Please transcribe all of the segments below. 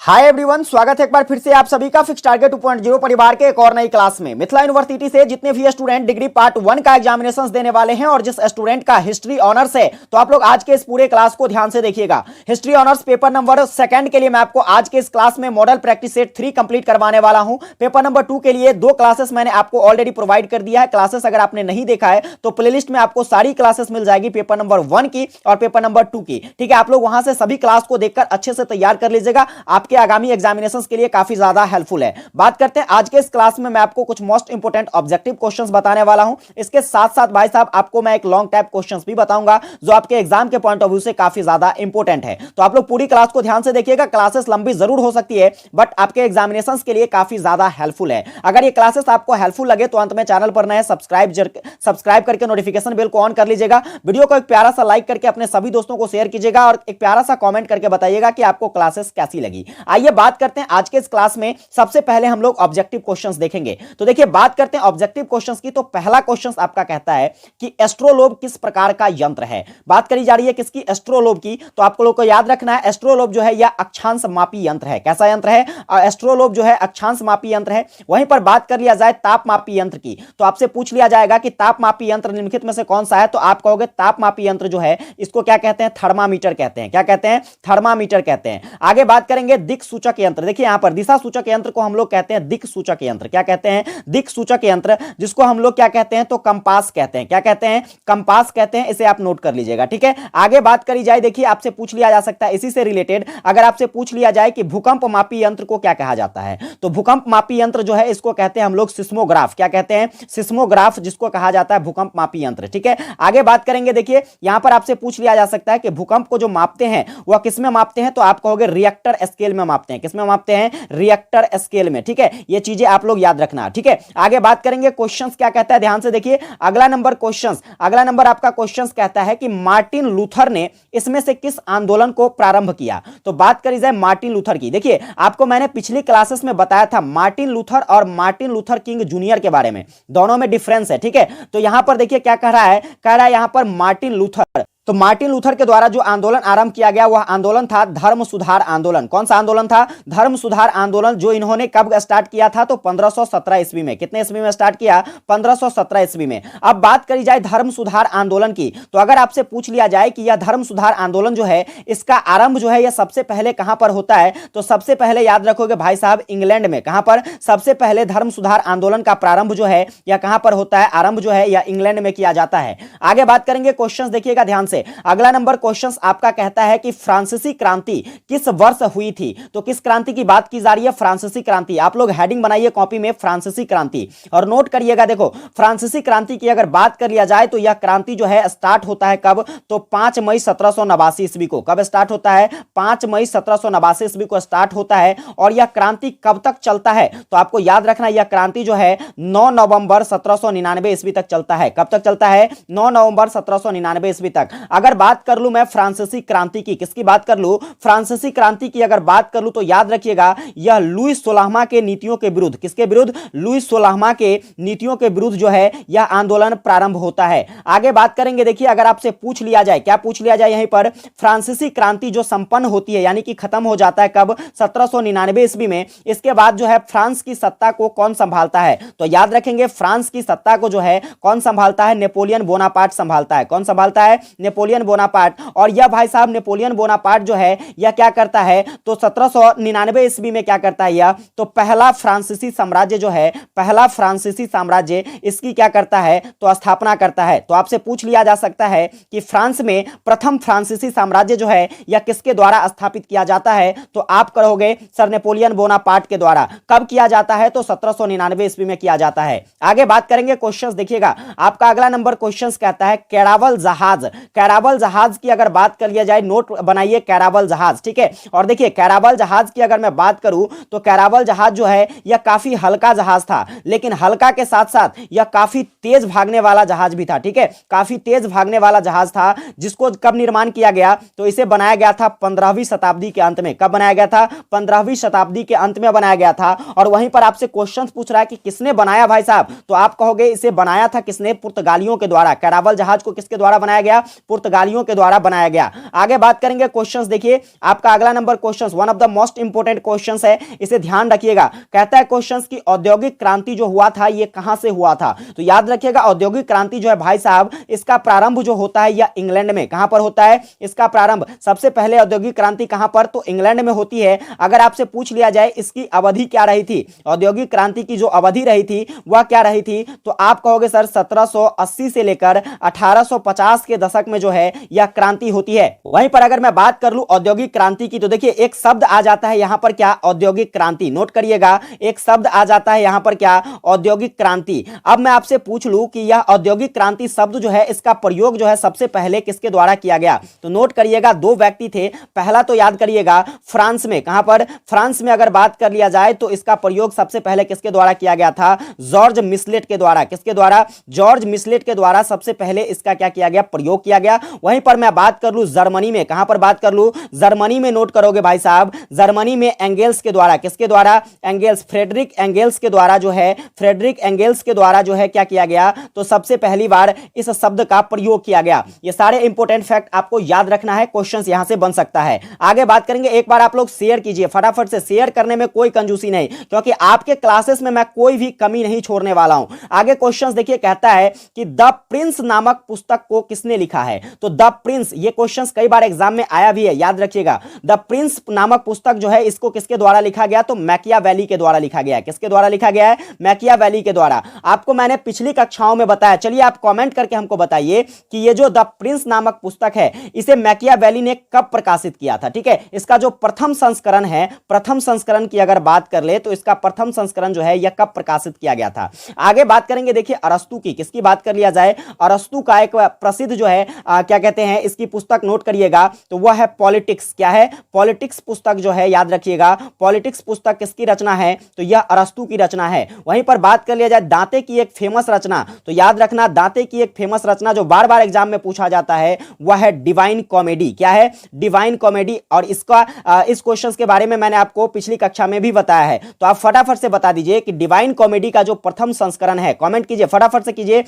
Hi everyone, स्वागत है एक बार फिर से आप सभी का फिक्स टारगेट 2.0 परिवार के एक और नई क्लास में। मिथिला यूनिवर्सिटी से जितने भी स्टूडेंट डिग्री पार्ट 1 का एग्जामिनेशंस देने वाले हैं और जिस स्टूडेंट का हिस्ट्री ऑनर्स है, तो आप लोग आज के इस पूरे क्लास को ध्यान से देखिएगा। हिस्ट्री ऑनर्स पेपर नंबर 2 के लिए मैं आपको आज के इस क्लास में मॉडल प्रैक्टिस सेट 3 कंप्लीट करवाने वाला हूं। पेपर नंबर 2 के लिए 2 क्लासेस मैंने आपको ऑलरेडी प्रोवाइड कर दिया है। क्लासेस अगर आपने नहीं देखा है तो प्लेलिस्ट में आपको सारी क्लासेस मिल जाएगी, पेपर नंबर 1 की और पेपर नंबर 2 की। ठीक है, आप लोग वहां से सभी क्लास को देखकर अच्छे से तैयार कर लीजिएगा, आपके आगामी एग्जामिनेशन के लिए काफी ज्यादा हेल्पफुल है। बात करते हैं आज के इस क्लास में मैं आपको कुछ मोस्ट इंपोर्टेंट ऑब्जेक्टिव क्वेश्चंस बताने वाला हूं। इसके साथ साथ भाई साहब आपको मैं एक लॉन्ग टाइप क्वेश्चंस भी बताऊंगा जो आपके एग्जाम के पॉइंट ऑफ व्यू से काफी ज्यादा इंपॉर्टेंट है। तो आप लोग पूरी क्लास को ध्यान से देखिएगा। क्लासेस लंबी जरूर हो सकती है बट आपके एग्जामिनेशंस के लिए काफी ज्यादा हेल्पफुल है। अगर ये क्लासेस आपको हेल्पफुल लगे तो अंत में चैनल पर नए सब्सक्राइब करके नोटिफिकेशन बेल को ऑन कर लीजिएगा। वीडियो को एक प्यारा सा लाइक करके अपने सभी दोस्तों को शेयर कीजिएगा और एक प्यारा सा कॉमेंट करके बताइएगा कि आपको क्लासेस कैसी लगी। आइए बात करते हैं आज के इस क्लास में। सबसे पहले हम लोग ऑब्जेक्टिव क्वेश्चंस देखेंगे। तो देखिए, बात करते हैं ऑब्जेक्टिव क्वेश्चंस की। तो पहला क्वेश्चन आपका कहता है कि एस्ट्रोलोब किस प्रकार का यंत्र है। बात करी जा रही है किसकी? एस्ट्रोलोब की। तो आपको लोग को याद रखना है, एस्ट्रोलोब जो है यह अक्षांश मापी यंत्र है। कैसा यंत्र है? एस्ट्रोलोब जो है अक्षांश मापी यंत्र है। वहीं पर बात कर लिया जाए ताप मापी यंत्र की, तो आपसे पूछ लिया जाएगा कि ताप मापी यंत्र निम्नलिखित में से कौन सा है, तो आप कहोगे ताप मापी यंत्र जो है इसको क्या कहते हैं? थर्मामीटर कहते हैं। क्या कहते हैं? थर्मामीटर कहते हैं। आगे बात करेंगे दिक सूचक यंत्र। देखिए यहां पर दिशा सूचक यंत्र को हम लोग कहते हैं दिक सूचक यंत्र। क्या कहते हैं? दिक सूचक यंत्र, जिसको हम लोग क्या कहते हैं? तो कंपास कहते हैं। क्या कहते हैं? कंपास कहते हैं। इसे आप नोट कर लीजिएगा। ठीक है, आगे बात करी जाए, देखिए आपसे पूछ लिया जा सकता है इसी से रिलेटेड, अगर आपसे पूछ लिया जाए कि भूकंप मापी यंत्र को क्या कहा जाता है, तो भूकंप मापी यंत्र जो है इसको कहते हैं हम लोग सिस्मोग्राफ। क्या कहते हैं? सिस्मोग्राफ, जिसको कहा जाता है भूकंप मापी यंत्र। ठीक है, आगे बात करेंगे। देखिए यहां पर आपसे पूछ लिया जा सकता है कि भूकंप को जो मापते हैं वह किसमें मापते हैं, तो आप कहोगे रिएक्टर स्केल में मापते हैं। किसमें मापते हैं? रिएक्टर स्केल में। ठीक है, ये चीजें आप लोग याद रखना। ठीक है, आगे बात करेंगे क्वेश्चंस क्या कहता है, ध्यान से देखिए। अगला नंबर आपका क्वेश्चंस कहता है कि मार्टिन लूथर ने इसमें से किस आंदोलन को प्रारंभ किया। तो बात करी जाए मार्टिन लूथर की, देखिए आपको मैंने पिछली क्लासेस में बताया था मार्टिन लूथर और मार्टिन लूथर किंग जूनियर के बारे में, दोनों में डिफरेंस है। ठीक है, तो यहां पर देखिए क्या कह रहा है यहां पर मार्टिन लूथर। तो मार्टिन लूथर के द्वारा जो आंदोलन आरंभ किया गया वह आंदोलन था धर्म सुधार आंदोलन। कौन सा आंदोलन था? धर्म सुधार आंदोलन, जो इन्होंने कब स्टार्ट किया था, तो 1517 ईस्वी में। कितने ईस्वी में स्टार्ट किया? 1517 ईस्वी में। अब बात करी जाए धर्म सुधार आंदोलन की, तो अगर आपसे पूछ लिया जाए कि यह धर्म सुधार आंदोलन जो है इसका आरंभ जो है यह सबसे पहले कहां पर होता है, तो सबसे पहले याद रखोगे भाई साहब इंग्लैंड में। कहां पर? सबसे पहले धर्म सुधार आंदोलन का प्रारंभ जो है यह कहां पर होता है? आरंभ जो है यह इंग्लैंड में किया जाता है। आगे बात करेंगे, क्वेश्चन देखिएगा ध्यान से। अगला नंबर क्वेश्चन आपका कहता है कि फ्रांसीसी क्रांति किस वर्ष हुई थी। तो किस क्रांति की बात की जा रही है? फ्रांसीसी क्रांति। आप लोग हेडिंग बनाइए कॉपी में फ्रांसीसी क्रांति और नोट करिएगा। देखो फ्रांसीसी क्रांति की अगर बात कर लिया जाए तो यह क्रांति जो है स्टार्ट होता है कब, तो 5 मई 1789 ईस्वी को। कब स्टार्ट होता है? 5 मई 1789 ईस्वी को स्टार्ट होता है। और यह क्रांति कब तक चलता है, तो आपको याद रखना यह क्रांति जो है 9 नवंबर 1799 ईस्वी तक चलता है। कब तक चलता है? 9 नवंबर 1799 ईस्वी तक। अगर बात कर लूं मैं फ्रांसीसी क्रांति की, किसकी बात कर लूं? फ्रांसीसी क्रांति की अगर बात कर लूं तो याद रखिएगा यह लुईस सोलहवां के नीतियों के विरुद्ध, किसके विरुद्ध? लुईस सोलहवां के नीतियों के विरुद्ध जो है यह आंदोलन प्रारंभ होता है। आगे बात करेंगे, देखिए अगर आपसे पूछ लिया जाए, क्या पूछ लिया जाए यहीं पर, फ्रांसीसी क्रांति जो संपन्न होती है यानी कि खत्म हो जाता है कब? 1799 ईस्वी में। इसके बाद जो है फ्रांस की सत्ता को कौन संभालता है, तो याद रखेंगे फ्रांस की सत्ता को जो है कौन संभालता है? नेपोलियन बोनापार्ट संभालता है। कौन संभालता है? Napoleon Bonaparte. और यह भाई साहब नेपोलियन बोनापार्ट जो है यह क्या करता है, तो 1799 ईस्वी में क्या करता है यह, तो पहला फ्रांसीसी साम्राज्य जो है, पहला फ्रांसीसी साम्राज्य इसकी क्या करता है, तो स्थापना करता है। तो आपसे पूछ लिया जा सकता है कि फ्रांस में प्रथम फ्रांसीसी साम्राज्य जो है यह किसके द्वारा स्थापित किया जाता है, तो आप कहोगे सर नेपोलियन बोनापार्ट के द्वारा। कब किया जाता है, तो 1799 ईस्वी में किया जाता है। आगे बात करेंगे क्वेश्चंस देखिएगा। आपका अगला नंबर क्वेश्चंस कहता है कैरावल जहाज। कैरावल जहाज की अगर बात कर लिया जाए, नोट बनाइए कैरावल जहाज। ठीक है, और देखिए कैरावल जहाज की अगर मैं बात करूं तो कैरावल जहाज जो है यह काफी हल्का जहाज था, लेकिन हल्का के साथ साथ यह काफी तेज भागने वाला जहाज भी था। ठीक है, काफी तेज भागने वाला जहाज था, जिसको कब निर्माण किया गया, तो इसे बनाया गया था 15वीं शताब्दी के अंत में। कब बनाया गया था? 15वीं शताब्दी के अंत में बनाया गया था। और वहीं पर आपसे क्वेश्चन पूछ रहा है कि किसने बनाया भाई साहब, तो आप कहोगे इसे बनाया था किसने? पुर्तगालियों के द्वारा। कैरावल जहाज को किसके द्वारा बनाया गया? पुर्तगालियों के द्वारा बनाया गया। आगे बात करेंगे क्वेश्चंस। देखिए आपका अगला number questions, one of the most important questions है, इसे ध्यान रखिएगा। कहता है क्वेश्चंस की औद्योगिक क्रांति जो हुआ था ये कहां से हुआ था? तो याद रखिएगा औद्योगिक क्रांति जो है भाई साहब, इसका प्रारंभ जो होता है यह इंग्लैंड में। कहां पर होता है इसका प्रारंभ? सबसे पहले औद्योगिक क्रांति कहां पर? तो इंग्लैंड में होती है। अगर आपसे पूछ लिया जाए इसकी अवधि क्या रही थी, औद्योगिक क्रांति की जो अवधि रही थी वह क्या रही थी, तो आप कहोगे सर 1780 से लेकर 1850 के दशक में जो है यह क्रांति होती है। वहीं पर अगर मैं बात कर लूं औद्योगिक क्रांति की, तो देखिए एक शब्द आ जाता है यहां पर क्या? औद्योगिक क्रांति। नोट करिएगा, एक शब्द आ जाता है यहां पर क्या? औद्योगिक क्रांति। अब मैं आपसे पूछ लूं कि यह औद्योगिक क्रांति शब्द जो है इसका प्रयोग जो है सबसे पहले किसके द्वारा किया गया? तो नोट करिएगा, दो व्यक्ति थे। पहला तो याद करिएगा फ्रांस में। कहां पर? फ्रांस में अगर बात कर लिया जाए तो इसका प्रयोग सबसे पहले किसके द्वारा किया गया था? जॉर्ज मिसलेट के द्वारा। किसके द्वारा? जॉर्ज मिसलेट के द्वारा सबसे पहले इसका क्या किया गया? प्रयोग किया गया। वहीं पर मैं बात कर लूं जर्मनी में। कहां पर बात कर लूं? जर्मनी में। नोट करोगे भाई साहब, जर्मनी में एंगेल्स के द्वारा। किसके द्वारा? एंगेल्स, फ्रेडरिक एंगेल्स के द्वारा जो है, फ्रेडरिक एंगेल्स के द्वारा जो है क्या किया गया? तो सबसे पहली बार इस शब्द का प्रयोग किया गया। ये सारे इंपॉर्टेंट फैक्ट आपको याद रखना है, क्वेश्चंस यहां से बन सकता है। आगे बात करेंगे, एक बार आप लोग शेयर कीजिए फटाफट से, शेयर करने में कोई कंजूसी नहीं, क्योंकि आपके क्लासेस में मैं कोई भी कमी नहीं छोड़ने वाला हूं। आगे क्वेश्चंस देखिए, कहता है कि द प्रिंस नामक पुस्तक को किसने लिखा है? तो द प्रिंस, ये क्वेश्चंस कई बार एग्जाम में आया भी है, याद रखिएगा। द प्रिंस नामक पुस्तक जो है इसको किसके द्वारा लिखा गया? तो मैकियावेली के द्वारा लिखा गया है। किसके द्वारा लिखा गया है? मैकियावेली के द्वारा। आपको मैंने पिछली कक्षाओं में बताया, चलिए आप कमेंट करके हमको बताइए कि ये जो द प्रिंस नामक पुस्तक है इसे मैकियावेली ने कब प्रकाशित किया था। ठीक है, इसका जो प्रथम संस्करण है, प्रथम संस्करण की अगर बात कर ले तो इसका प्रथम संस्करण जो है यह कब प्रकाशित किया गया था। आगे बात करेंगे, देखिए अरस्तु की, किसकी बात कर लिया जाए? अरस्तु का एक प्रसिद्ध जो है क्या कहते हैं इसकी पुस्तक, नोट करिएगा, तो वह है पॉलिटिक्स। क्या है? पॉलिटिक्स पुस्तक जो है, याद रखिएगा पॉलिटिक्स पुस्तक किसकी रचना है? तो यह अरस्तु की रचना है। वहीं पर बात कर लिया जाए दांते की एक फेमस रचना, तो याद रखना दांते की एक फेमस रचना जो बार बार एग्जाम में पूछा जाता है वह है डिवाइन कॉमेडी। क्या है? Divine comedy. और इसका इस क्वेश्चन के बारे में मैंने आपको पिछली कक्षा में भी बताया है, तो आप फटाफट से बता दीजिए कि डिवाइन कॉमेडी का जो प्रथम संस्करण है, कमेंट कीजिए फटाफट से कीजिए,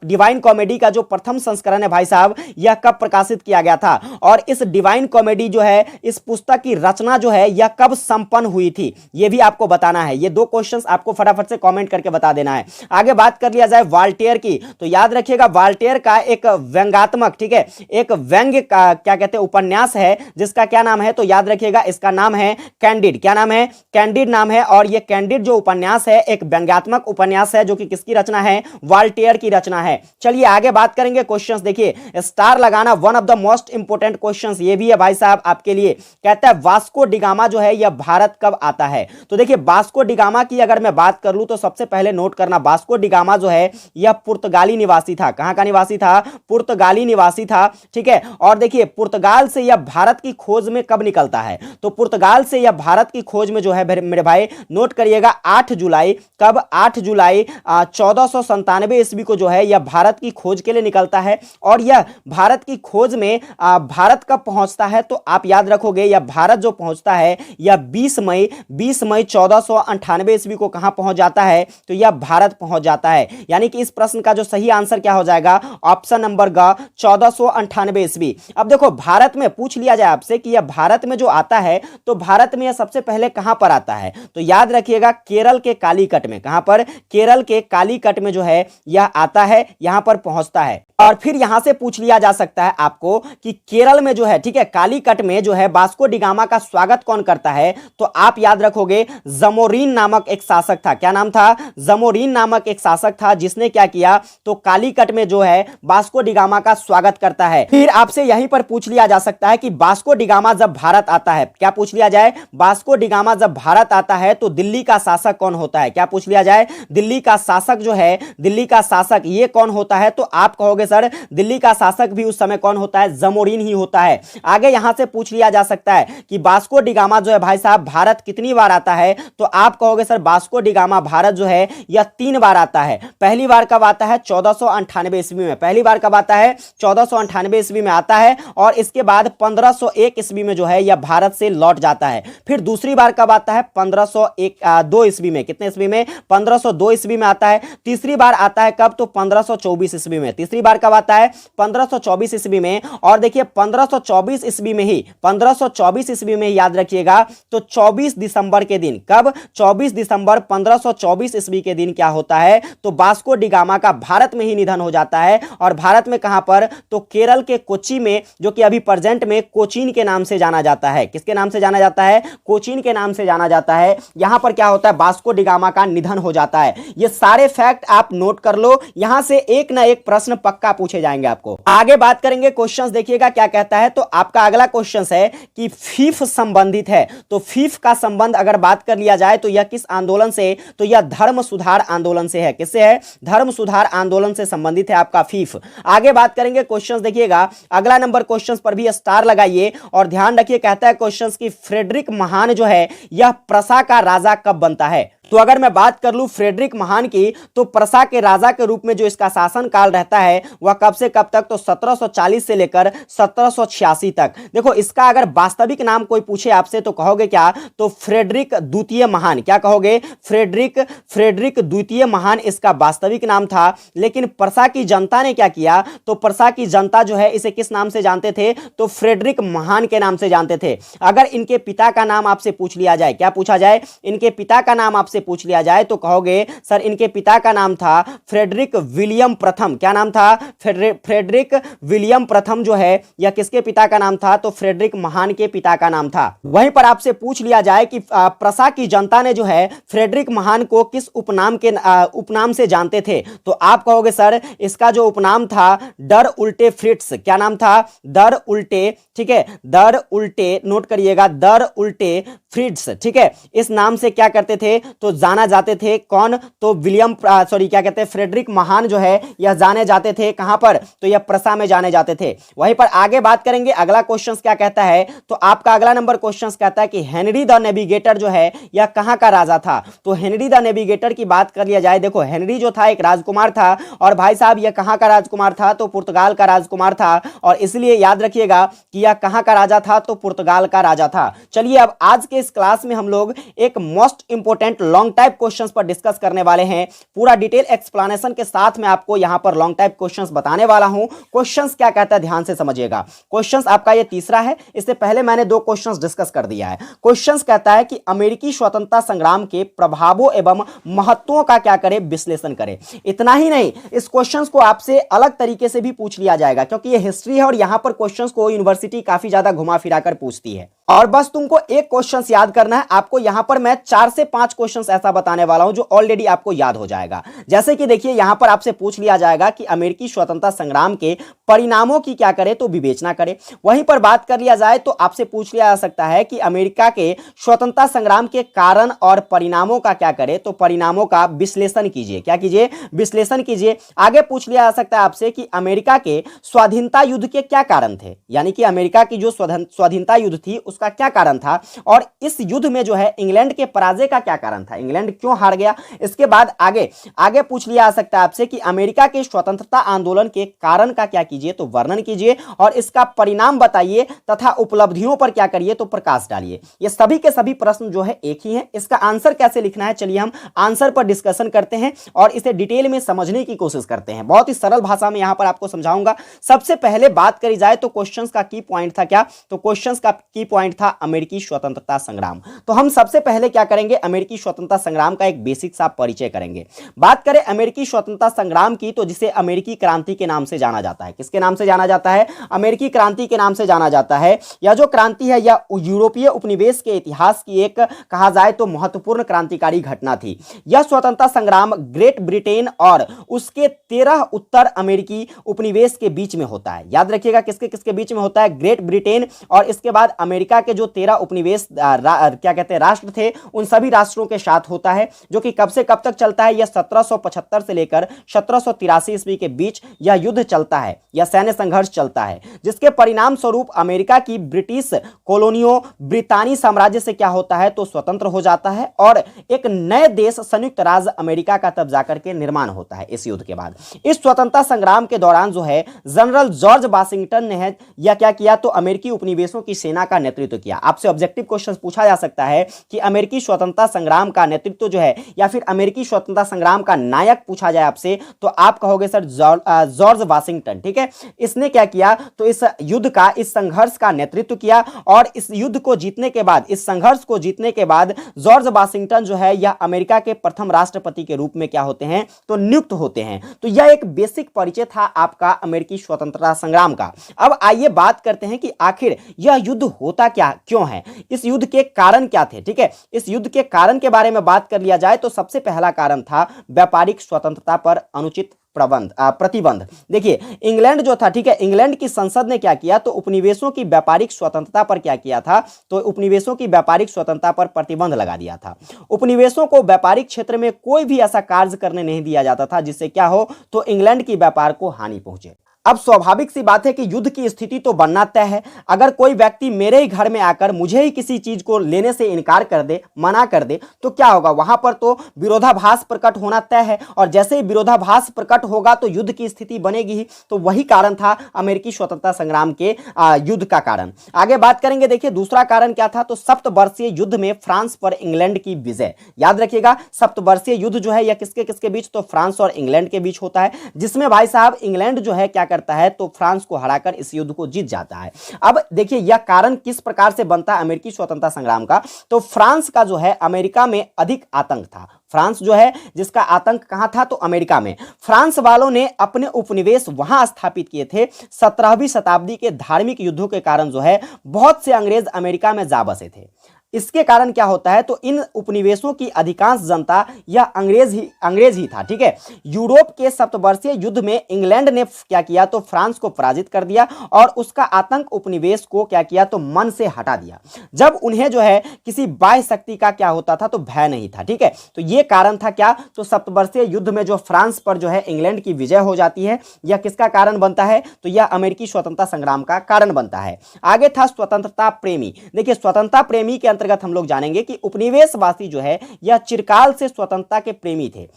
डिवाइन कॉमेडी का जो प्रथम संस्करण है भाई साहब यह कब प्रकाशित किया गया था? और इस डिवाइन कॉमेडी जो है, इस पुस्तक की रचना जो है यह कब संपन्न हुई थी, यह भी आपको बताना है। ये दो क्वेश्चंस आपको फटाफट से कमेंट करके बता देना है। आगे बात कर लिया जाए वॉल्टेयर की, तो याद रखिएगा वॉल्टेयर का एक व्यंग्यात्मक, ठीक है, एक व्यंग्य का क्या कहते हैं उपन्यास है जिसका क्या नाम है? तो याद रखिएगा इसका नाम है कैंडिड। क्या नाम है? कैंडिड नाम है। और यह कैंडिड जो उपन्यास है एक व्यंग्यात्मक उपन्यास है जो कि किसकी रचना है? वॉल्टेयर की रचना है। चलिए आगे बात करेंगे क्वेश्चंस। देखिए स्टार लगाना one of the most important questions ये भी है भाई साहब आपके लिए। कहता है वास्को डिगामा जो है यह भारत कब आता है? तो देखिए वास्को डिगामा की अगर मैं बात कर लूं तो सबसे पहले नोट करना, वास्को डिगामा जो है यह पुर्तगाली निवासी था। कहां का निवासी था? पुर्तगाली निवासी था। ठीक है, और देखिए पुर्तगाल से यह भारत की खोज में कब निकलता है? तो पुर्तगाल से यह भारत की खोज में जो है मेरे भाई नोट करिएगा 8 जुलाई, कब? 8 जुलाई 1497 ईस्वी को जो है यह भारत की खोज के लिए निकलता है। और यह भारत की खोज में भारत कब पहुंचता है? तो आप याद रखोगे यह भारत जो पहुंचता है यह 20 मई 1498 ईस्वी को कहां पहुंच जाता है? तो यह भारत पहुंच जाता है। यानी कि इस प्रश्न का जो सही आंसर क्या हो जाएगा? ऑप्शन नंबर ग 1498 ईस्वी। अब देखो भारत में पूछ लिया जाए आपसे कि यह भारत में जो आता है तो भारत में यह सबसे पहले कहां पर आता है? तो याद रखिएगा केरल के कालीकट में। कहां पर? केरल के कालीकट में जो है यह आता है, यहां पर पहुंचता है। और फिर यहां से पूछ लिया जा सकता है आपको कि केरल में जो है, ठीक है, कालीकट में जो है वास्को डिगामा का स्वागत कौन करता है? तो आप याद रखोगे जमोरीन नामक एक शासक था। क्या नाम था? जमोरीन नामक एक शासक था जिसने क्या किया? तो कालीकट में जो है वास्को डिगामा का स्वागत करता है। फिर आपसे यहीं पर पूछ लिया जा सकता है कि वास्को डिगामा जब भारत आता है, क्या पूछ लिया जाए? वास्को डिगामा जब भारत आता है तो दिल्ली का शासक कौन होता है? क्या पूछ लिया जाए? दिल्ली का शासक जो है, दिल्ली का शासक ये कौन होता है? तो आप कहोगे सर दिल्ली का शासक भी उस समय कौन होता है? जमोरीन ही होता है। आगे यहां से पूछ लिया जा सकता है कि वास्को डिगामा जो है भाई साहब भारत कितनी बार आता है? तो आप कहोगे सर वास्को डिगामा भारत जो है यह 3 बार आता है। पहली बार कब आता है? 1498 ईस्वी में। पहली बार कब आता है? 1498 ईस्वी में आता है। और इसके बाद 1501 ईस्वी में जो है यह भारत से लौट जाता है। फिर दूसरी बार कब आता है? 1502 ईस्वी में। कितने ईस्वी में? 1502 ईस्वी में आता है। तीसरी बार आता है कब? तो 1524 ईस्वी में। तीसरी बार बार कब आता है? 1524 ईस्वी में। और देखिए 1524 ईस्वी में ही, 1524 ईस्वी में याद रखिएगा, तो 24 दिसंबर के दिन, कब? 24 दिसंबर 1524 ईस्वी के दिन क्या होता है? तो वास्को डी गामा का भारत में ही निधन हो जाता है। और भारत में कहां पर? तो केरल के कोच्चि में, जो कि अभी प्रेजेंट में कोचीन के नाम से जाना जाता है। किसके नाम से जाना जाता है? कोचीन के नाम से जाना जाता है। यहां पर क्या होता है? वास्को डी गामा का निधन हो जाता है। ये सारे फैक्ट आप नोट कर लो, यहां से एक ना एक प्रश्न पक्का पूछे जाएंगे आपको। आगे बात करेंगे, क्वेश्चंस देखिएगा क्या कहता है। तो आपका अगला क्वेश्चन है कि फीफ संबंधित है। तो फीफ का संबंध अगर बात कर लिया जाए तो यह किस आंदोलन से? तो यह धर्म सुधार आंदोलन से है। किससे है? धर्म सुधार आंदोलन से संबंधित है आपका फीफ। आगे बात करेंगे, क्वेश्चंस देखिएगा, अगला नंबर क्वेश्चंस पर भी स्टार लगाइए और ध्यान रखिए। कहता है क्वेश्चंस की फ्रेडरिक महान जो है यह प्रसा का राजा कब बनता है? तो अगर मैं बात कर लूं फ्रेडरिक महान की, तो प्रसा के राजा के रूप में जो इसका शासन काल रहता है वह कब से कब तक? तो 1740 से लेकर 1786 तक। देखो इसका अगर वास्तविक नाम कोई पूछे आपसे तो कहोगे क्या? तो फ्रेडरिक द्वितीय महान। क्या कहोगे? फ्रेडरिक द्वितीय महान इसका वास्तविक नाम था। लेकिन प्रसा की जनता ने क्या किया? तो प्रसा की जनता जो है इसे किस नाम से जानते थे? तो फ्रेडरिक महान के नाम से जानते थे। अगर इनके पिता का नाम आपसे पूछ लिया जाए, क्या पूछा जाए? इनके पिता का नाम आपसे पूछ लिया जाए तो कहोगे सर इनके पिता का नाम था फ्रेडरिक विलियम प्रथम। क्या नाम था? फ्रेडरिक विलियम प्रथम जो है यह किसके पिता का नाम था? तो फ्रेडरिक महान के पिता का नाम था। वहीं पर आपसे पूछ लिया जाए कि प्रसा की जनता ने जो है फ्रेडरिक महान को किस उपनाम से जानते थे? तो आप कहोगे सर इसका जो उपनाम था डर उल्टे फ्रिट्स। क्या नाम था? दर उल्टे, ठीक है, दर उल्टे, नोट करिएगा, दर उल्टे फ्रिट्स, ठीक है। इस नाम से क्या करते थे? तो जाना जाते थे। कौन? तो क्या कहते हैं, फ्रेडरिक महान जो है यह जाने जाते थे कहां पर? तो यह प्रसा में जाने जाते थे। वहीं पर आगे बात करेंगे, अगला क्वेश्चन क्या कहता है। तो आपका अगला नंबर क्वेश्चन कहता है कि हेनरी द नेविगेटर जो है यह कहां का राजा था? तो हेनरी द नेविगेटर की बात कर लिया जाए, देखो हेनरी जो था एक राजकुमार था और भाई साहब यह कहां का राजकुमार था? तो पुर्तगाल का राजकुमार था। और इसलिए याद रखिएगा कि यह कहां का राजा था? तो पुर्तगाल का राजा था। चलिए अब आज के इस क्लास में हम लोग एक most important long type questions पर डिस्कस करने वाले हैं। पूरा डिटेल एक्सप्लेनेशन के साथ में आपको यहां पर लॉन्ग टाइप क्वेश्चंस बताने वाला हूं। क्वेश्चंस क्या कहता है ध्यान से समझिएगा। क्वेश्चंस आपका ये तीसरा है, इससे पहले मैंने 2 क्वेश्चंस डिस्कस कर दिया है। क्वेश्चंस कहता है कि अमेरिकी स्वतंत्रता संग्राम के प्रभावों एवं महत्वों का क्या करें? विश्लेषण करें। इतना ही नहीं, इस क्वेश्चंस को आपसे अलग तरीके से भी पूछ लिया जाएगा क्योंकि ये हिस्ट्री है और यहां पर क्वेश्चंस को यूनिवर्सिटी काफी ज्यादा घुमा फिरा कर पूछती है। और बस तुमको एक क्वेश्चन याद करना है। आपको यहां पर मैं 4 से 5 क्वेश्चन ऐसा बताने वाला हूं जो ऑलरेडी आपको याद हो जाएगा। जैसे कि देखिए यहां पर आपसे पूछ लिया जाएगा कि अमेरिकी स्वतंत्रता संग्राम के परिणामों की क्या करें? तो विवेचना करें। वहीं पर बात कर लिया जाए तो आपसे पूछ लिया जा सकता है कि अमेरिका के स्वतंत्रता संग्राम के कारण और परिणामों का क्या करें? तो परिणामों का विश्लेषण कीजिए। क्या कीजिए? विश्लेषण कीजिए। आगे पूछ लिया जा सकता है आपसे कि अमेरिका के स्वाधीनता युद्ध के क्या कारण थे, यानी कि अमेरिका की जो स्वाधीनता युद्ध थी उसका क्या कारण था और इस युद्ध में जो है इंग्लैंड के पराजय का क्या कारण था, इंग्लैंड क्यों हार गया। इसके बाद आगे पूछ लिया जा सकता है आपसे कि अमेरिका के स्वतंत्रता आंदोलन के कारण का क्या कीजिए? तो वर्णन कीजिए और इसका परिणाम बताइए तथा उपलब्धियों पर क्या करिए? तो प्रकाश डालिए। ये सभी के सभी प्रश्न जो है एक ही हैं। इसका आंसर कैसे लिखना है, चलिए हम आंसर पर डिस्कशन करते हैं और इसे डिटेल में समझने की कोशिश करते हैं। बहुत ही सरल भाषा में यहां पर आपको समझाऊंगा। सबसे पहले बात करी जाए तो क्वेश्चंस का की पॉइंट था क्या? तो क्वेश्चंस का की पॉइंट था अमेरिकी स्वतंत्रता संग्राम। तो हम सबसे पहले क्या करेंगे? अमेरिकी स्वतंत्रता संग्राम का एक बेसिक सा परिचय करेंगे। बात करें अमेरिकी स्वतंत्रता संग्राम की तो जिसे अमेरिकी क्रांति के नाम से जाना जाता है। किसके नाम से जाना जाता है? अमेरिकी क्रांति के नाम से जाना जाता है। यह जो क्रांति है यह यूरोपीय उपनिवेश के इतिहास की एक कहा जाए तो महत्वपूर्ण क्रांतिकारी घटना थी। यह स्वतंत्रता संग्राम ग्रेट ब्रिटेन और उसके 13 उत्तर अमेरिकी उपनिवेश के बीच में होता है। याद रखिएगा किसके किसके बीच में होता है? ग्रेट ब्रिटेन और इसके बाद अमेरिका के जो 13 उपनिवेश क्या कहते हैं राष्ट्र थे उन सभी राष्ट्रों के साथ होता है, जो कि कब से कब तक चलता है? यह 1775 से लेकर 1783 ईस्वी के बीच यह युद्ध चलता है, यह सैन्य संघर्ष चलता है, जिसके परिणाम स्वरूप अमेरिका की ब्रिटिश कॉलोनियों ब्रितानी साम्राज्य से क्या होता है? तो स्वतंत्र हो जाता है और एक नए देश संयुक्त राज्य अमेरिका का तब जाकर के निर्माण होता है इस युद्ध के बाद। इस स्वतंत्रता संग्राम के दौरान जो है जनरल जॉर्ज वाशिंगटन ने यह क्या किया? तो अमेरिकी उपनिवेशों की सेना का नेतृत्व किया। आपसे ऑब्जेक्टिव क्वेश्चन पूछा जा सकता है कि अमेरिकी स्वतंत्रता संग्राम का नेतृत्व जो है या फिर अमेरिकी स्वतंत्रता संग्राम का नायक पूछा जाए आपसे तो आप कहोगे सर जॉर्ज वाशिंगटन। ठीक है, इसने क्या किया तो इस युद्ध का, इस संघर्ष का नेतृत्व किया और इस युद्ध को जीतने के बाद, इस संघर्ष को जीतने के बाद जॉर्ज वाशिंगटन जो है यह अमेरिका के प्रथम राष्ट्रपति के रूप में क्या होते हैं तो नियुक्त होते हैं। तो यह एक बेसिक परिचय था आपका अमेरिकी स्वतंत्रता संग्राम का। अब आइए बात करते हैं कि आखिर यह युद्ध होता क्या क्यों है, इस युद्ध के कारण क्या थे। ठीक है, इस युद्ध के कारण के बारे में बात कर लिया जाए तो सबसे पहला कारण था व्यापारिक स्वतंत्रता पर अनुचित प्रतिबंध। देखिए इंग्लैंड जो था, ठीक है, इंग्लैंड की संसद ने क्या किया तो उपनिवेशों की व्यापारिक स्वतंत्रता पर क्या किया था तो उपनिवेशों की व्यापारिक स्वतंत्रता पर प्रतिबंध लगा दिया था। उपनिवेशों को व्यापारिक क्षेत्र में कोई भी ऐसा कार्य करने नहीं दिया जाता था जिससे क्या हो तो इंग्लैंड की व्यापार को हानि पहुंचे। अब स्वाभाविक सी बात है कि युद्ध की स्थिति तो बनना तय है। अगर कोई व्यक्ति मेरे ही घर में आकर मुझे ही किसी चीज को लेने से इनकार कर दे, मना कर दे, तो क्या होगा, वहां पर तो विरोधाभास प्रकट होना तय है और जैसे ही विरोधाभास प्रकट होगा तो युद्ध की स्थिति बनेगी ही। तो वही कारण था अमेरिकी स्वतंत्रता संग्राम के युद्ध का कारण। आगे बात करेंगे। देखिए दूसरा कारण क्या था तो सप्तवर्षीय युद्ध में फ्रांस पर इंग्लैंड की विजय। याद रखिएगा सप्तवर्षीय युद्ध जो है यह किसके किसके बीच तो फ्रांस और इंग्लैंड के बीच होता है, जिसमें भाई साहब इंग्लैंड जो है क्या करता है तो फ्रांस को हराकर इस युद्ध को जीत जाता है। अब देखिए यह कारण किस प्रकार से बनता है अमेरिकी स्वतंत्रता संग्राम का, तो फ्रांस का जो है अमेरिका में अधिक आतंक था। फ्रांस जो है जिसका आतंक कहां था तो अमेरिका में। फ्रांस वालों ने अपने उपनिवेश वहां स्थापित किए थे। 17वीं शताब्दी के धार्मिक युद्धों के कारण जो है बहुत से अंग्रेज अमेरिका में जा बसे थे। इसके कारण क्या होता है तो इन उपनिवेशों की अधिकांश जनता यह अंग्रेज ही था। ठीक है, यूरोप के सप्तवर्षीय युद्ध में इंग्लैंड ने क्या किया तो फ्रांस को पराजित कर दिया और उसका आतंक उपनिवेश को क्या किया तो मन से हटा दिया। जब उन्हें जो है किसी बाह्य शक्ति का क्या होता था तो भय नहीं था। ठीक है, तो यह कारण था क्या तो सप्तवर्षीय युद्ध में जो फ्रांस पर जो है इंग्लैंड की विजय हो जाती है, यह किसका कारण बनता है तो यह अमेरिकी स्वतंत्रता संग्राम का कारण बनता है। आगे था स्वतंत्रता प्रेमी। देखिए स्वतंत्रता प्रेमी के अंतर्गत हम लोग जानेंगे कि उपनिवेशवासी जो है यह चिरकाल से स्वतंत्रता के प्रेमी थे।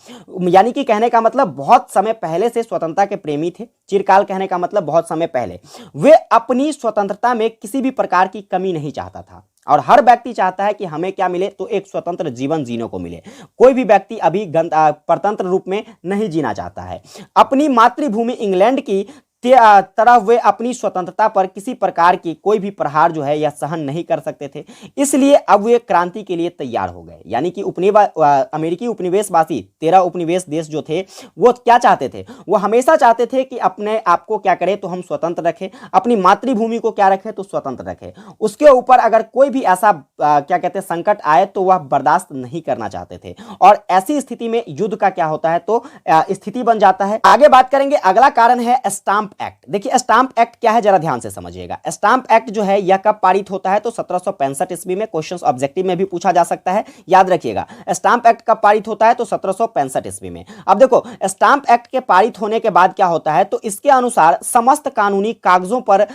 यानी कि कहने का मतलब बहुत समय पहले से स्वतंत्रता के प्रेमी थे। चिरकाल कहने का मतलब बहुत समय पहले। वे अपनी स्वतंत्रता में किसी भी प्रकार की कमी नहीं चाहता था और हर व्यक्ति चाहता है कि हमें क्या मिले तो एक स्वतंत्र जीवन जीने को मिले। कोई भी व्यक्ति अभी परतंत्र रूप में नहीं जीना चाहता है। अपनी मातृभूमि इंग्लैंड की तरह वे अपनी स्वतंत्रता पर किसी प्रकार की कोई भी प्रहार जो है यह सहन नहीं कर सकते थे, इसलिए अब वे क्रांति के लिए तैयार हो गए। यानी कि अमेरिकी उपनिवेशवासी 13 उपनिवेश देश जो थे वो क्या चाहते थे, वो हमेशा चाहते थे कि अपने आप को क्या करें तो हम स्वतंत्र रखें, अपनी मातृभूमि को क्या रखें तो स्वतंत्र रखें। उसके ऊपर अगर कोई भी ऐसा क्या कहते हैं संकट आए तो वह बर्दाश्त नहीं करना चाहते थे और ऐसी स्थिति में युद्ध का क्या होता है तो स्थिति बन जाता है। आगे बात करेंगे। अगला कारण है स्टाम्प एक्ट। देखिए स्टाम्प एक्ट क्या है जरा ध्यान से समझिएगा। स्टाम्प एक्ट जो है यह कब पारित होता है तो 1765 ईस्वी में। क्वेश्चंस ऑब्जेक्टिव में भी पूछा जा सकता है, याद रखिएगा। स्टाम्प एक्ट कब पारित होता है तो 1765 ईस्वी में। अब देखो स्टाम्प एक्ट के पारित होने के बाद क्या होता है तो इसके अनुसार समस्त कानूनी कागजों पर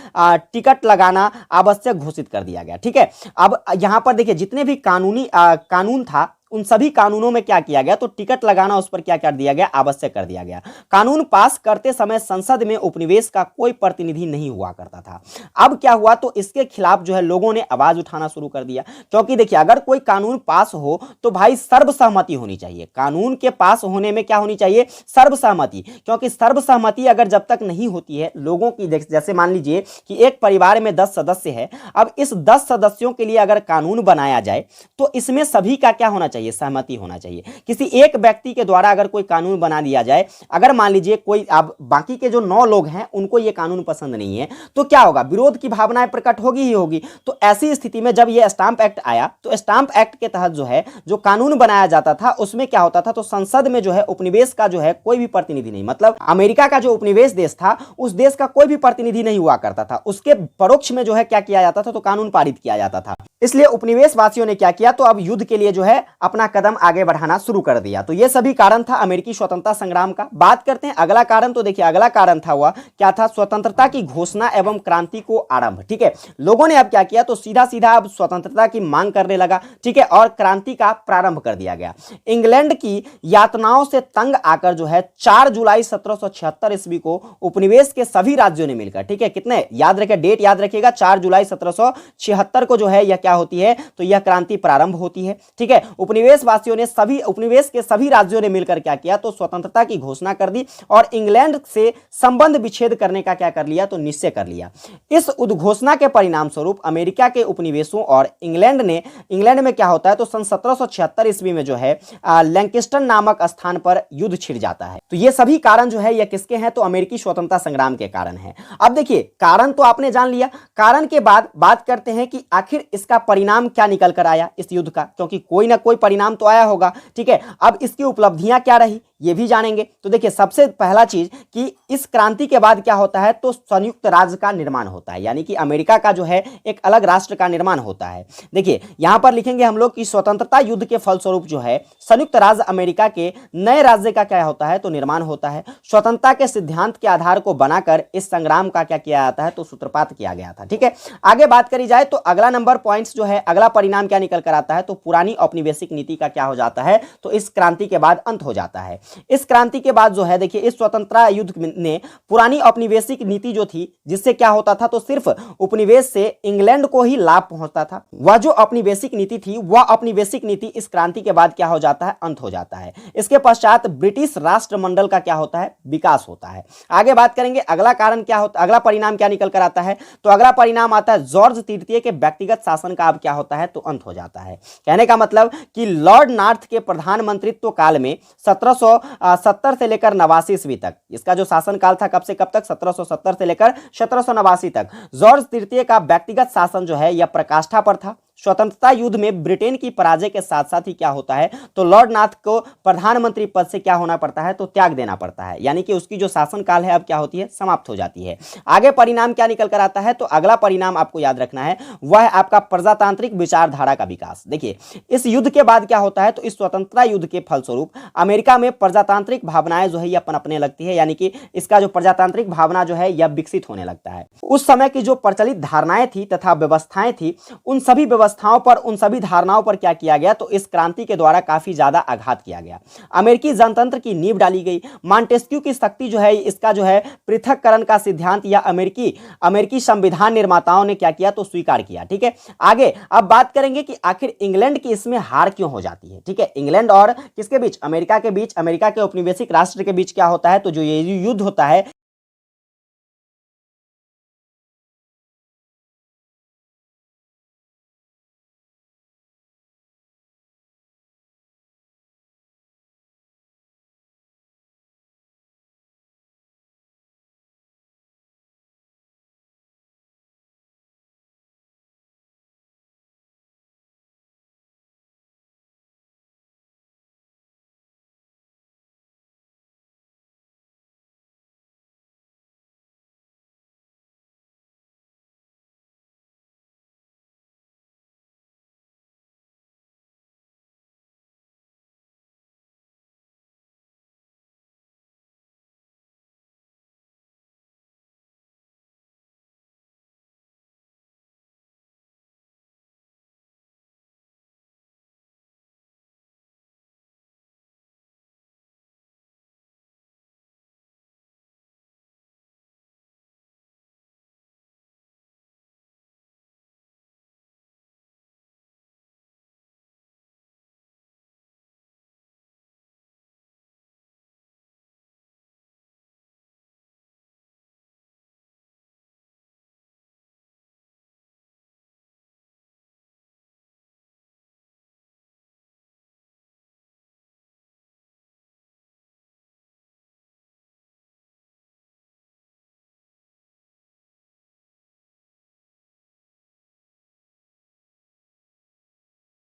टिकट लगाना आवश्यक घोषित कर दिया गया। ठीक है, अब यहां पर देखिए जितने भी कानून था उन सभी कानूनों में क्या किया गया तो टिकट लगाना उस पर क्या कर दिया गया आवश्यक कर दिया गया। कानून पास करते समय संसद में उपनिवेश का कोई प्रतिनिधि नहीं हुआ करता था। अब क्या हुआ तो इसके खिलाफ जो है लोगों ने आवाज उठाना शुरू कर दिया, क्योंकि देखिए अगर कोई कानून पास हो तो भाई सर्वसहमति होनी चाहिए। कानून के पास होने में क्या होनी चाहिए सर्वसहमति, क्योंकि सर्वसहमति अगर जब तक नहीं होती है लोगों की, जैसे मान लीजिए कि एक परिवार में 10 सदस्य है, अब इस 10 सदस्यों के लिए अगर कानून बनाया जाए तो इसमें सभी का क्या होना चाहिए सहमति होना चाहिए। किसी एक व्यक्ति के द्वारा अगर कोई कानून बना दिया जाए, अगर मान लीजिए कोई अब बाकी के जो 9 लोग हैं उनको ये कानून पसंद नहीं है तो क्या होगा विरोध की भावनाएं प्रकट होगी ही होगी। तो ऐसी स्थिति में जब ये स्टाम्प एक्ट आया तो स्टाम्प एक्ट के तहत जो है जो कानून बनाया जाता था उसमें क्या होता था तो संसद में जो है उपनिवेश का जो है कोई भी प्रतिनिधि नहीं, मतलब अमेरिका का जो उपनिवेश देश था उस देश का कोई भी प्रतिनिधि नहीं हुआ करता था। उसके परोक्ष में जो है क्या किया जाता था तो कानून पारित किया जाता था। इसलिए उपनिवेश वासियों ने क्या किया तो अब युद्ध के लिए जो है अपना कदम आगे बढ़ाना शुरू कर दिया। तो ये सभी कारण था अमेरिकी स्वतंत्रता संग्राम का। बात करते हैं अगला कारण। तो देखिए अगला कारण था हुआ क्या था स्वतंत्रता की घोषणा एवं क्रांति को आरंभ। ठीक है, लोगों ने अब क्या किया तो सीधा सीधा अब स्वतंत्रता की मांग करने लगा। ठीक है, और क्रांति का प्रारंभ कर दिया गया। इंग्लैंड की यातनाओं से तंग आकर जो है 4 जुलाई 1776 ईस्वी को उपनिवेश के सभी राज्यों ने मिलकर, ठीक है कितने याद रखे डेट याद रखिएगा 4 जुलाई 1776 को जो है यह क्या होती है तो यह क्रांति प्रारंभ होती है। ठीक है, उपनिवेशवासियों ने सभी उपनिवेश के सभी राज्यों ने मिलकर क्या किया, तो स्वतंत्रता की घोषणा कर दी और इंग्लैंड से संबंध विच्छेद करने का क्या कर लिया, तो निश्चय कर लिया। इस उद्घोषणा के परिणाम स्वरूप अमेरिका के उपनिवेशों और इंग्लैंड में क्या होता है, तो सन 1776 ईस्वी में जो है लैंकेस्टर नामक स्थान पर युद्ध छिड़ जाता है। तो ये सभी कारण जो है ये किसके हैं, तो अमेरिकी स्वतंत्रता संग्राम के कारण है। अब देखिए कारण तो आपने जान लिया, कारण के बाद बात करते हैं कि आखिर इसका परिणाम क्या निकल कर आया इस युद्ध का, क्योंकि कोई ना कोई परिणाम तो आया होगा। ठीक है, अब इसकी उपलब्धियां क्या रही ये भी जानेंगे। तो देखिए सबसे पहला चीज कि इस क्रांति के बाद क्या होता है, तो संयुक्त राज्य का निर्माण होता है, यानी कि अमेरिका का जो है एक अलग राष्ट्र का निर्माण होता है। देखिए यहां पर लिखेंगे हम लोग कि स्वतंत्रता युद्ध के फलस्वरूप जो है संयुक्त राज्य अमेरिका के नए राज्य का क्या होता है, तो निर्माण होता है। स्वतंत्रता के सिद्धांत के आधार को बनाकर इस संग्राम का क्या किया जाता है, तो सूत्रपात किया गया था। ठीक है, आगे बात करी जाए तो अगला नंबर पॉइंट्स जो है, अगला परिणाम क्या निकल कर आता है, तो पुरानी औपनिवेशिक नीति का क्या हो जाता है, तो इस क्रांति के बाद अंत हो जाता है। इस क्रांति के बाद जो है देखिए इस स्वतंत्रता युद्ध ने पुरानी औपनिवेशिक नीति जो थी, जिससे क्या होता था, तो सिर्फ उपनिवेश से इंग्लैंड को ही लाभ पहुंचता था, वह जो औपनिवेशिक नीति थी वह औपनिवेशिक नीति इस क्रांति के बाद क्या हो जाता है, अंत हो जाता है। इसके पश्चात ब्रिटिश राष्ट्रमंडल का क्या होता है, विकास होता है। आगे बात करेंगे अगला कारण क्या होता, अगला परिणाम क्या निकल कर आता है, तो अगला परिणाम आता है जॉर्ज तृतीय के व्यक्तिगत शासन का अब क्या होता है, तो अंत हो जाता है। कहने का मतलब कि लॉर्ड नॉर्थ के प्रधानमंत्रित्व काल में 1770 से लेकर 89 ईस्वी तक, इसका जो शासन काल था कब से कब तक, 1770 से लेकर 1789 तक जॉर्ज तृतीय का व्यक्तिगत शासन जो है यह प्रकाष्ठा पर था। स्वतंत्रता युद्ध में ब्रिटेन की पराजय के साथ साथ ही क्या होता है, तो लॉर्ड नॉर्थ को प्रधानमंत्री पद से क्या होना पड़ता है, तो त्याग देना पड़ता है, यानी कि उसकी जो शासन काल है अब क्या होती है, समाप्त हो जाती है। आगे परिणाम क्या निकल कर आता है, तो अगला परिणाम आपको याद रखना है वह है आपका प्रजातांत्रिक विचारधारा का विकास। देखिए इस युद्ध के बाद क्या होता है, तो इस स्वतंत्रता युद्ध के फलस्वरूप अमेरिका में प्रजातांत्रिक भावनाएं जो है यह पनपने लगती है, यानी कि इसका जो प्रजातांत्रिक भावना जो है यह विकसित होने लगता है। उस समय की जो प्रचलित धारणाएं थी तथा व्यवस्थाएं थी, उन सभी व्यवस्थाओं पर, उन सभी धारणाओं पर क्या किया गया, तो इस क्रांति के द्वारा काफी ज्यादा आघात किया गया। अमेरिकी जनतंत्र की नींव डाली गई। मॉन्टेस्क्यू की शक्ति जो है, इसका जो है पृथककरण का सिद्धांत या अमेरिकी संविधान निर्माताओं ने क्या किया, तो स्वीकार किया। ठीक है, आगे अब बात करेंगे कि आखिर इंग्लैंड की इसमें हार क्यों हो जाती है। ठीक है, इंग्लैंड और किसके बीच, अमेरिका के बीच, अमेरिका के औपनिवेशिक राष्ट्र के बीच क्या होता है, तो जो ये युद्ध होता है